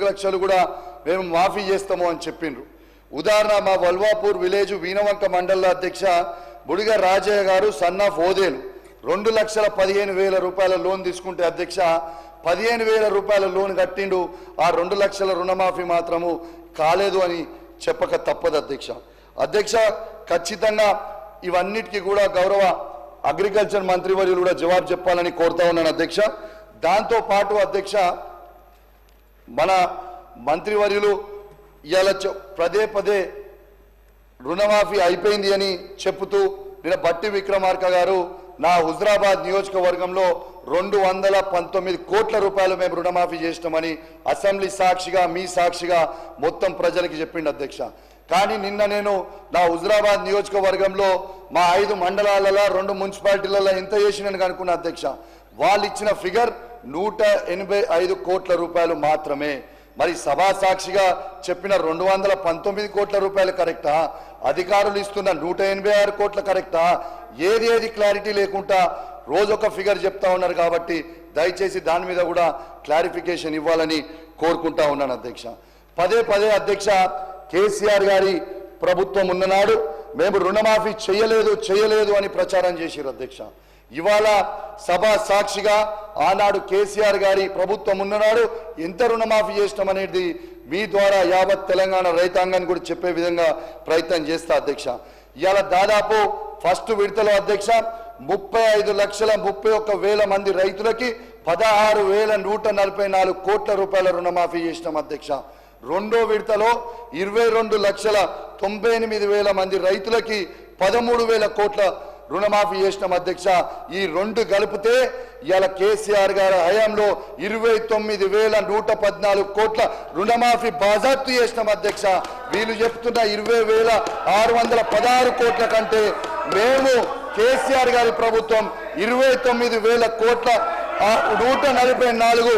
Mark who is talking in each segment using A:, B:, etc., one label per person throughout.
A: లక్షలు కూడా మేము మాఫీ చేస్తాము అని చెప్పిండ్రు. ఉదాహరణ మా వల్వాపూర్ విలేజ్ వీనవంక మండల అధ్యక్ష బుడిగ రాజయ్య గారు సన్ ఆఫ్ ఓదేలు 2,15,000 రూపాయల లోన్ తీసుకుంటే అధ్యక్ష 15,000 రూపాయల లోన్ కట్టిండు. ఆ 2 లక్షల రుణమాఫీ మాత్రము కాలేదు అని చెప్పక తప్పదు అధ్యక్ష. అధ్యక్ష ఖచ్చితంగా ఇవన్నిటికీ కూడా గౌరవ అగ్రికల్చర్ మంత్రివర్యులు కూడా జవాబు చెప్పాలని కోరుతా ఉన్నాను అధ్యక్ష. దాంతో పాటు అధ్యక్ష మన మంత్రివర్యులు ఇవాళ పదే రుణమాఫీ అయిపోయింది అని చెప్తూ నిన్న బట్టి విక్రమార్క గారు నా హుజరాబాద్ నియోజకవర్గంలో 219 కోట్ల రూపాయలు మేము రుణమాఫీ చేసినామని అసెంబ్లీ సాక్షిగా మీ సాక్షిగా మొత్తం ప్రజలకి చెప్పిండు అధ్యక్ష. కానీ నిన్న నేను నా హుజరాబాద్ నియోజకవర్గంలో మా 5 మండలాలలో 2 మున్సిపాలిటీలలో ఎంత చేసినని అనుకున్న అధ్యక్ష. వాళ్ళు ఇచ్చిన ఫిగర్ 185 కోట్ల రూపాయలు మాత్రమే. మరి సభా సాక్షిగా చెప్పిన 219 కోట్ల రూపాయలు కరెక్టా, అధికారులు ఇస్తున్న 186 కోట్ల కరెక్టా, ఏది క్లారిటీ లేకుండా రోజొక ఫిగర్ చెప్తా ఉన్నారు. కాబట్టి దయచేసి దాని మీద కూడా క్లారిఫికేషన్ ఇవ్వాలని కోరుకుంటా ఉన్నాను అధ్యక్ష. పదే అధ్యక్ష కేసీఆర్ గారి ప్రభుత్వం ఉన్ననాడు మేము రుణమాఫీ చేయలేదు అని ప్రచారం చేశారు అధ్యక్ష. ఇవాళ సభా సాక్షిగా ఆనాడు కేసీఆర్ గారి ప్రభుత్వం ఉన్ననాడు ఎంత రుణమాఫీ చేసినామనేది మీ ద్వారా యావత్ తెలంగాణ రైతాంగాన్ని కూడా చెప్పే విధంగా ప్రయత్నం చేస్తా అధ్యక్ష. ఇవాళ దాదాపు ఫస్ట్ విడతలో అధ్యక్ష 35,31,000 మంది రైతులకి 16,144 కోట్ల రూపాయల రుణమాఫీ చేసినాం అధ్యక్ష. రెండో విడతలో 22,98,000 మంది రైతులకి 13,000 కోట్ల రుణమాఫీ చేసినాం అధ్యక్ష. ఈ రెండు కలిపితే ఇవాళ కేసీఆర్ గారి హయాంలో 29,114 కోట్ల రుణమాఫీ బాజాప్తు చేసినాం అధ్యక్ష. వీళ్ళు చెప్తున్న 20,616 కోట్ల కంటే మేము కేసీఆర్ గారి ప్రభుత్వం 29,000 కోట్ల 144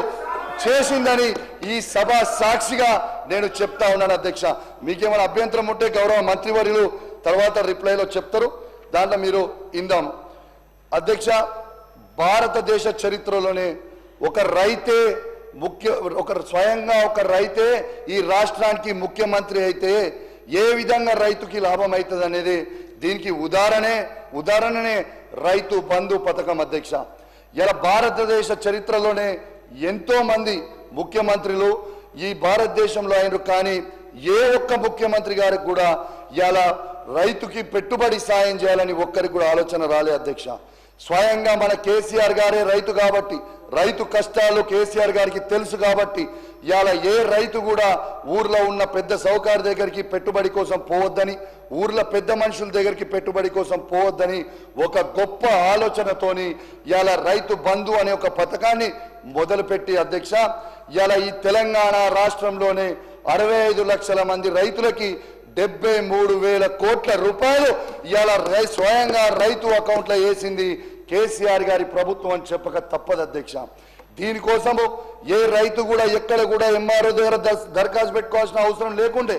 A: చేసిందని ఈ సభ సాక్షిగా నేను చెప్తా ఉన్నాను అధ్యక్ష. మీకేమైనా అభ్యంతరం ఉంటే గౌరవ మంత్రివర్యులు తర్వాత రిప్లైలో చెప్తారు, దాంట్లో మీరు ఇందాం అధ్యక్ష. భారతదేశ చరిత్రలోనే స్వయంగా ఒక రైతే ఈ రాష్ట్రానికి ముఖ్యమంత్రి అయితే ఏ విధంగా రైతుకి లాభం అవుతుంది అనేది దీనికి ఉదాహరణనే రైతు బంధు పథకం అధ్యక్ష. ఇలా భారతదేశ చరిత్రలోనే ఎంతో మంది ముఖ్యమంత్రులు ఈ భారతదేశంలో అయినారు, కానీ ఏ ఒక్క ముఖ్యమంత్రి గారికి కూడా ఇలా రైతుకి పెట్టుబడి సాయం చేయాలని ఒక్కరికి కూడా ఆలోచన రాలే అధ్యక్ష. స్వయంగా మన కేసీఆర్ గారే రైతు కాబట్టి రైతు కష్టాలు కేసీఆర్ గారికి తెలుసు కాబట్టి ఇవాళ ఏ రైతు కూడా ఊర్లో ఉన్న పెద్ద సౌకర్య దగ్గరికి పెట్టుబడి కోసం పోవద్దని, ఊర్లో పెద్ద మనుషుల దగ్గరికి పెట్టుబడి కోసం పోవద్దని ఒక గొప్ప ఆలోచనతోని ఇవాళ రైతు బంధు అనే ఒక పథకాన్ని మొదలుపెట్టి అధ్యక్ష ఇవాళ ఈ తెలంగాణ రాష్ట్రంలోనే 65 లక్షల మంది రైతులకి 73,000 కోట్ల రూపాయలు ఇవాళ స్వయంగా రైతు అకౌంట్లో వేసింది కేసీఆర్ గారి ప్రభుత్వం అని చెప్పక తప్పదు అధ్యక్ష. దీనికోసము ఏ రైతు కూడా ఎక్కడ కూడా ఎంఆర్ఓ దగ్గర దరఖాస్తు పెట్టుకోవాల్సిన అవసరం లేకుండే,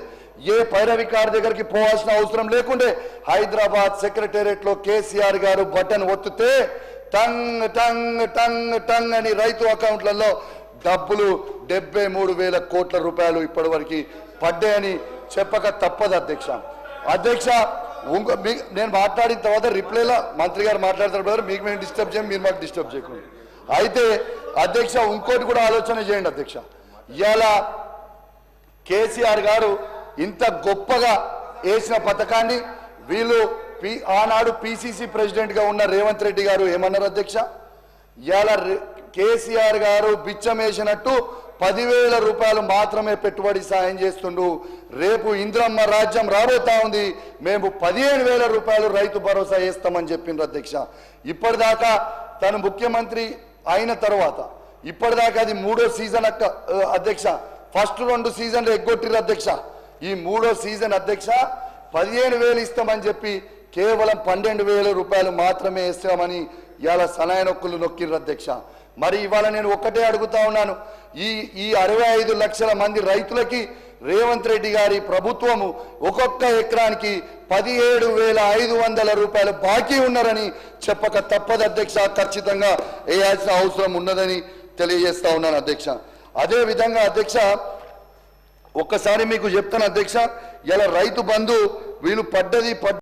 A: ఏ పైరవికార్ దగ్గరికి పోవాల్సిన అవసరం లేకుండే, హైదరాబాద్ సెక్రటేరియట్లో కేసీఆర్ గారు బటన్ ఒత్తితే టంగ్ టంగ్ టంగ్ టంగ్ అని రైతు అకౌంట్లలో డబ్బులు 73,000 కోట్ల రూపాయలు ఇప్పటివరకు పడ్డాయని చెప్పక తప్పదు అధ్యక్ష. నేను మాట్లాడిన తర్వాత రిప్లైలో మంత్రి గారు మాట్లాడతారు, మీకు మేము డిస్టర్బ్ చేయం, మీరు మాకు డిస్టర్బ్ చేయకుండా. అయితే అధ్యక్ష ఇంకోటి కూడా ఆలోచన చేయండి అధ్యక్ష. ఇవాళ కేసీఆర్ గారు ఇంత గొప్పగా వేసిన పథకాన్ని వీళ్ళు ఆనాడు పిసిసి ప్రెసిడెంట్గా ఉన్న రేవంత్ రెడ్డి గారు ఏమన్నారు అధ్యక్ష, ఇవాళ కేసీఆర్ గారు బిచ్చం వేసినట్టు 10,000 రూపాయలు మాత్రమే పెట్టుబడి సాయం చేస్తుండు, రేపు ఇంద్రమ్మ రాజ్యం రాబోతా ఉంది, మేము 15,000 రూపాయలు రైతు భరోసా వేస్తామని చెప్పిండ్రు అధ్యక్ష. ఇప్పటిదాకా తను ముఖ్యమంత్రి అయిన తర్వాత ఇప్పటిదాకా అది 3వ సీజన్ అధ్యక్ష. ఫస్ట్ 2 సీజన్లు ఎగ్గొట్టిరు అధ్యక్ష. ఈ 3వ సీజన్ అధ్యక్ష 15,000 ఇస్తామని చెప్పి కేవలం 12,000 రూపాయలు మాత్రమే ఇస్తామని ఇవాళ సనాయనొక్కులు నొక్కిర్రు అధ్యక్ష. మరి ఇవాళ నేను ఒక్కటే అడుగుతా ఉన్నాను, ఈ 65 లక్షల మంది రైతులకి రేవంత్ రెడ్డి గారి ప్రభుత్వము ఒక్కొక్క ఎకరానికి 17,500 రూపాయలు బాకీ ఉన్నారని చెప్పక తప్పదు అధ్యక్ష. ఖచ్చితంగా వేయాల్సిన అవసరం ఉన్నదని తెలియజేస్తా ఉన్నాను అధ్యక్ష. అదే విధంగా అధ్యక్ష ఒక్కసారి మీకు చెప్తాను అధ్యక్ష, ఇలా రైతు బంధు వీళ్ళు పడ్డది